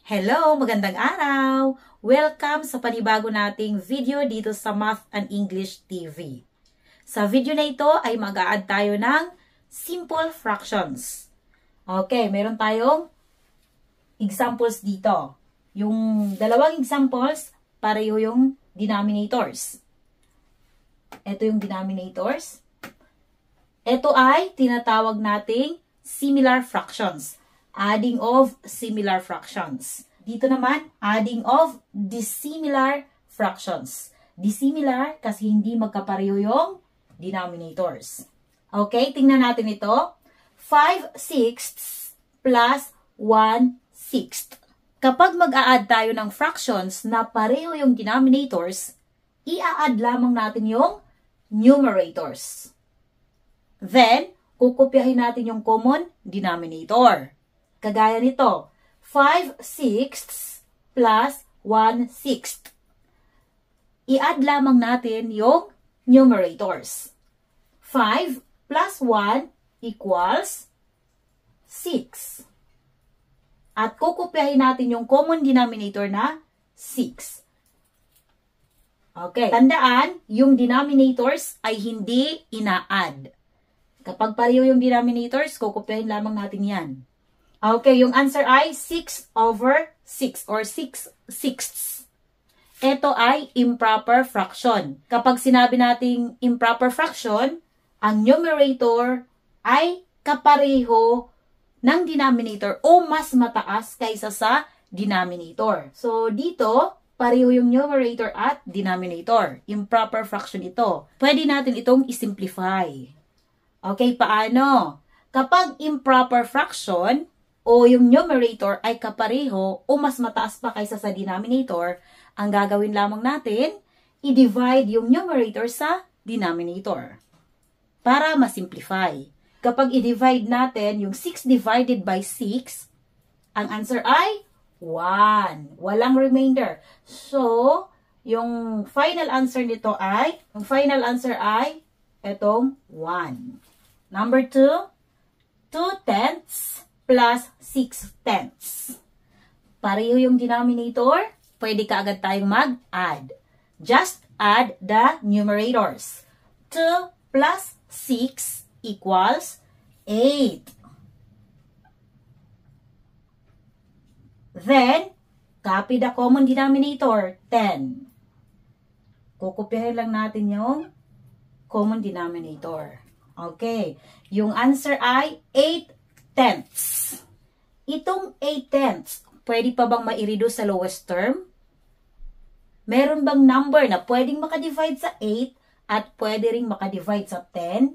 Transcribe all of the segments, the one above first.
Hello! Magandang araw! Welcome sa panibago nating video dito sa Math and English TV. Sa video na ito ay mag-a-add tayo ng simple fractions. Okay, meron tayong examples dito. Yung dalawang examples, pareho yung denominators. Ito yung denominators. Ito ay tinatawag nating similar fractions. Adding of similar fractions. Dito naman, adding of dissimilar fractions. Dissimilar kasi hindi magkapareho yung denominators. Okay, tingnan natin ito. 5/6 plus 1/6. Kapag mag-a-add tayo ng fractions na pareho yung denominators, i-a-add lamang natin yung numerators. Then, kukopyahin natin yung common denominator. Kagaya nito, 5/6 plus 1/6. I-add lamang natin yung numerators. 5 plus 1 equals 6. At kukopyahin natin yung common denominator na 6. Okay. Tandaan, yung denominators ay hindi ina-add. Kapag pareho yung denominators, kukopyahin lamang natin yan. Okay, yung answer ay 6/6 or 6/6. Ito ay improper fraction. Kapag sinabi nating improper fraction, ang numerator ay kapareho ng denominator o mas mataas kaysa sa denominator. So, dito, pareho yung numerator at denominator. Improper fraction ito. Pwede natin itong isimplify. Okay, paano? Kapag improper fraction, o yung numerator ay kapareho o mas mataas pa kaysa sa denominator, ang gagawin lamang natin, i-divide yung numerator sa denominator para masimplify. Kapag i-divide natin yung 6 divided by 6, ang answer ay 1. Walang remainder. So, yung final answer nito ay, itong 1. Number 2, 2/10 plus 6/10. Pareho yung denominator, pwede ka agad tayong mag-add. Just add the numerators. 2 plus 6 equals 8. Then, copy the common denominator, 10. Kukopyahin lang natin yung common denominator. Okay. Yung answer ay 8/10. Itong 8/10, pwede pa bang ma-reduce sa lowest term? Meron bang number na pwedeng makadivide sa 8 at pwede ring makadivide sa 10?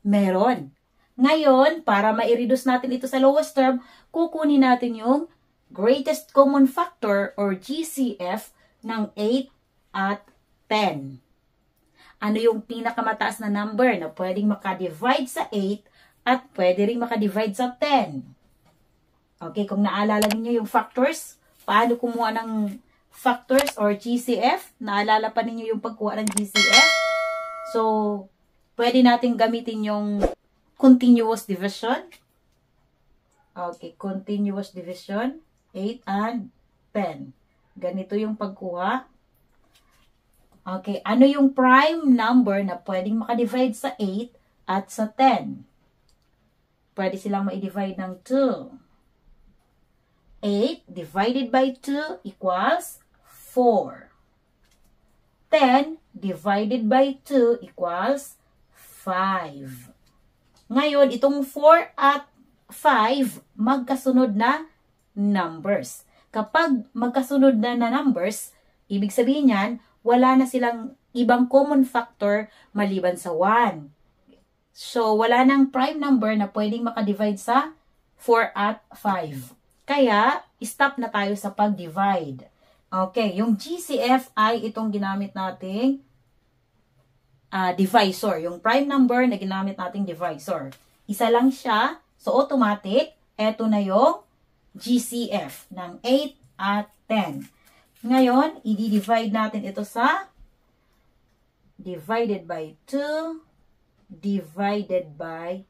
Meron. Ngayon, para ma-reduce natin ito sa lowest term, kukunin natin yung greatest common factor or GCF ng 8 at 10. Ano yung pinakamataas na number na pwedeng makadivide sa 8 at pwede rin makadivide sa 10? Okay, kung naalala niyo yung factors, paano kumuha ng factors or GCF? Naalala pa ninyo yung pagkuha ng GCF? So, pwede natin gamitin yung continuous division. Okay, continuous division, 8 and 10. Ganito yung pagkuha. Okay, ano yung prime number na pwedeng makadivide sa 8 at sa 10? Pwede silang ma-divide ng 2. 8 divided by 2 equals 4. 10 divided by 2 equals 5. Ngayon, itong 4 at 5, magkasunod na numbers. Kapag magkasunod na numbers, ibig sabihin yan, wala na silang ibang common factor maliban sa 1. So, wala nang prime number na pwedeng makadivide sa 4 at 5. Kaya, stop na tayo sa pag-divide. Okay, yung GCF ay itong ginamit nating divisor. Yung prime number na ginamit nating divisor. Isa lang siya. So, automatic, eto na yung GCF ng 8 at 10. Ngayon, i-divide natin ito sa divided by 2 divided by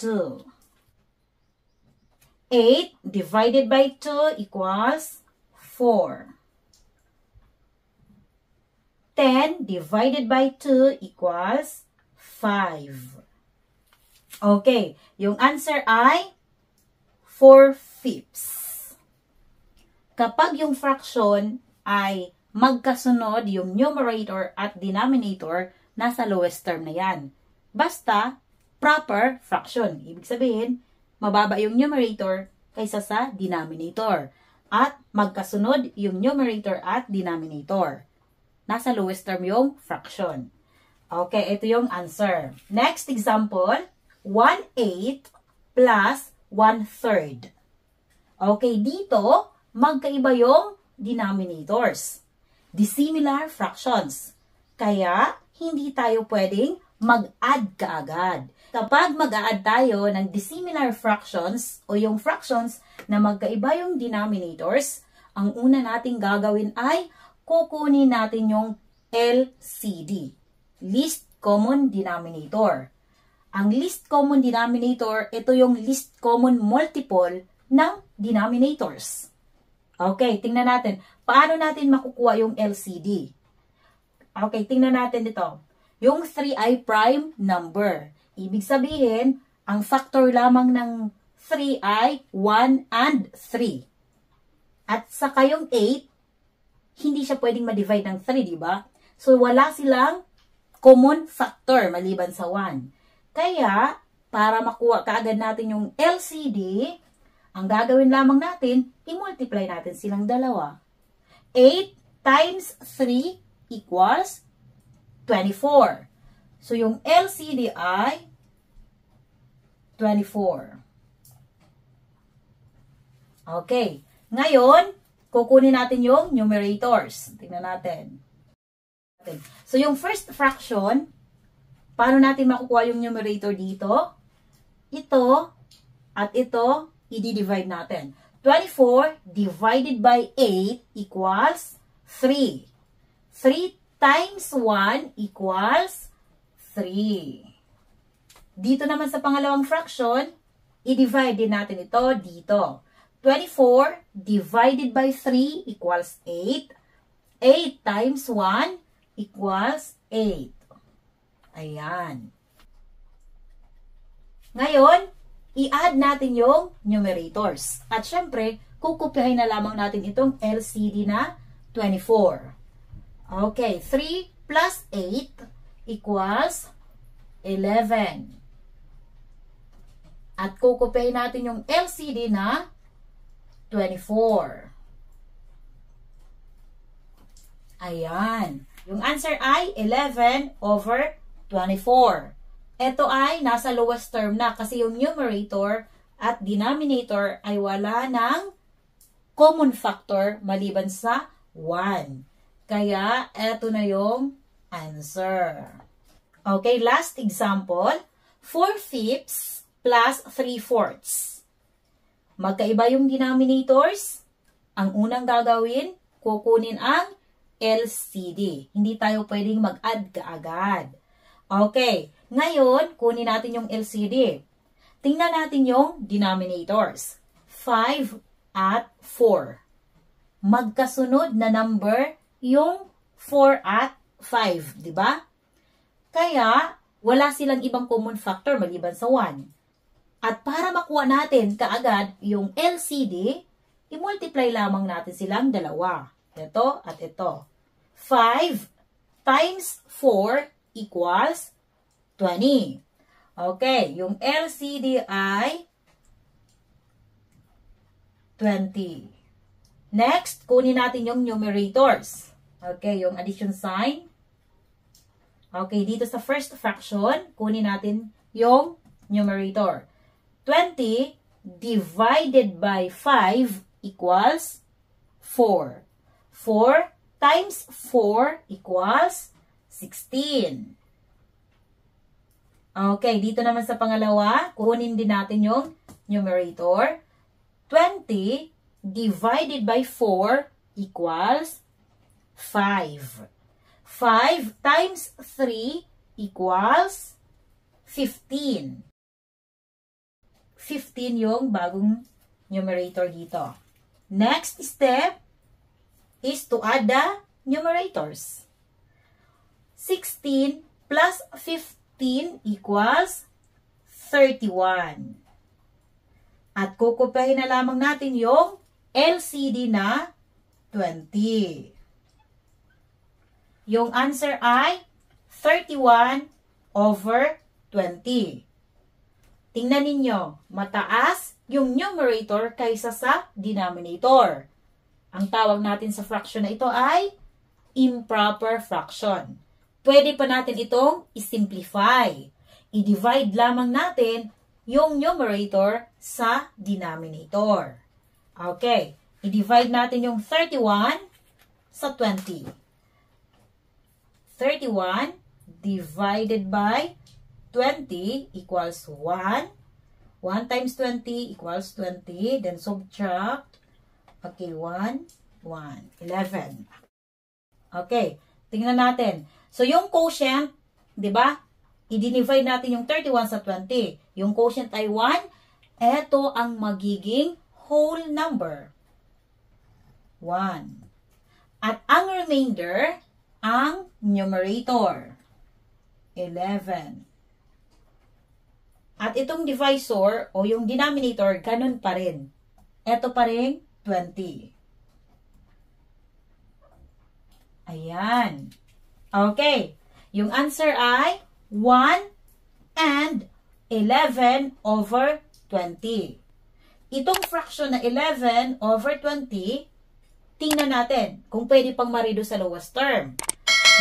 2. 8 divided by 2 equals 4. 10 divided by 2 equals 5. Okay, yung answer ay 4/5. Kapag yung fraction ay magkasunod yung numerator at denominator, nasa lowest term na yan. Basta, proper fraction. Ibig sabihin, mababa yung numerator kaysa sa denominator. At magkasunod yung numerator at denominator. Nasa lowest term yung fraction. Okay, ito yung answer. Next example, 1/8 plus 1/3. Okay, dito, magkaiba yung denominators. Dissimilar fractions. Kaya, hindi tayo pwedeng mag-add kaagad. Kapag mag-a-add tayo ng dissimilar fractions o yung fractions na magkaiba yung denominators, ang una nating gagawin ay kukunin natin yung LCD. Least Common Denominator. Ang least common denominator, ito yung least common multiple ng denominators. Okay, tingnan natin. Paano natin makukuha yung LCD? Okay, tingnan natin dito. Yung 3 ay prime number. Ibig sabihin, ang factor lamang ng 3 ay 1 and 3. At saka yung 8, hindi siya pwedeng ma-divide ng 3, di ba? So, wala silang common factor maliban sa 1. Kaya, para makuha kaagad natin yung LCD, ang gagawin lamang natin, i-multiply natin silang dalawa. 8 times 3 equals 24. So, yung LCD ay 24. Okay. Ngayon, kukunin natin yung numerators. Tingnan natin. So, yung first fraction, paano natin makukuha yung numerator dito? Ito at ito, i-divide natin. 24 divided by 8 equals 3. 3 times 1 equals 3. Dito naman sa pangalawang fraction, i-divide din natin ito dito. 24 divided by 3 equals 8. 8 times 1 equals 8. Ayan. Ngayon, i-add natin yung numerators. At syempre, kukopyahin na lamang natin itong LCD na 24. Okay, 3 plus 8 equals 11. At kukopyahin natin yung LCD na 24. Ayan. Yung answer ay 11/24. Ito ay nasa lowest term na kasi yung numerator at denominator ay wala ng common factor maliban sa 1. Kaya, ito na yung answer. Okay, last example. 4/5 plus 3/4. Magkaiba yung denominators. Ang unang gagawin, kukunin ang LCD. Hindi tayo pwedeng mag-add kaagad. Okay, ngayon, kunin natin yung LCD. Tingnan natin yung denominators. 5 at 4. Magkasunod na number yung 4 at 5, di ba? Kaya, wala silang ibang common factor maliban sa 1. At para makuha natin kaagad yung LCD, i-multiply lamang natin silang dalawa. Ito at ito. 5 times 4 equals 20. Okay, yung LCD ay 20. Next, kunin natin yung numerators. Okay, yung addition sign. Okay, dito sa first fraction, kunin natin yung numerator. 20 divided by 5 equals 4. 4 times 4 equals 16. Okay, dito naman sa pangalawa, kunin din natin yung numerator. 20 divided by 4 equals 5. 5 times 3 equals 15. 15 yung bagong numerator dito. Next step is to add the numerators. 16 plus 15 equals 31. At kukopyahin na lamang natin yung LCD na 20. Yung answer ay 31 over 20. Tingnan ninyo, mataas yung numerator kaysa sa denominator. Ang tawag natin sa fraction na ito ay improper fraction. Pwede pa natin itong i-simplify. I-divide lamang natin yung numerator sa denominator. Okay, i-divide natin yung 31 sa 20. 31 divided by 20 equals 1. 1 times 20 equals 20. Then subtract. Okay, 1, 1, 11. Okay, tingnan natin. So, yung quotient, di ba? I-divide natin yung 31 sa 20. Yung quotient ay 1. Ito ang magiging whole number. 1. At ang remainder, ang numerator. 11. At itong divisor o yung denominator, ganun pa rin. Ito pa rin, 20. Ayan. Okay. Yung answer ay 1 and 11 over 20. Itong fraction na 11 over 20, tingnan natin kung pwede pang ma-reduce sa lowest term.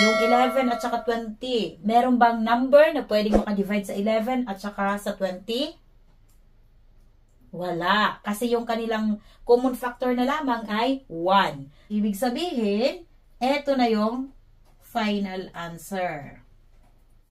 Yung 11 at saka 20, meron bang number na pwedeng maka-divide sa 11 at saka sa 20? Wala. Kasi yung kanilang common factor na lamang ay 1. Ibig sabihin, eto na yung final answer.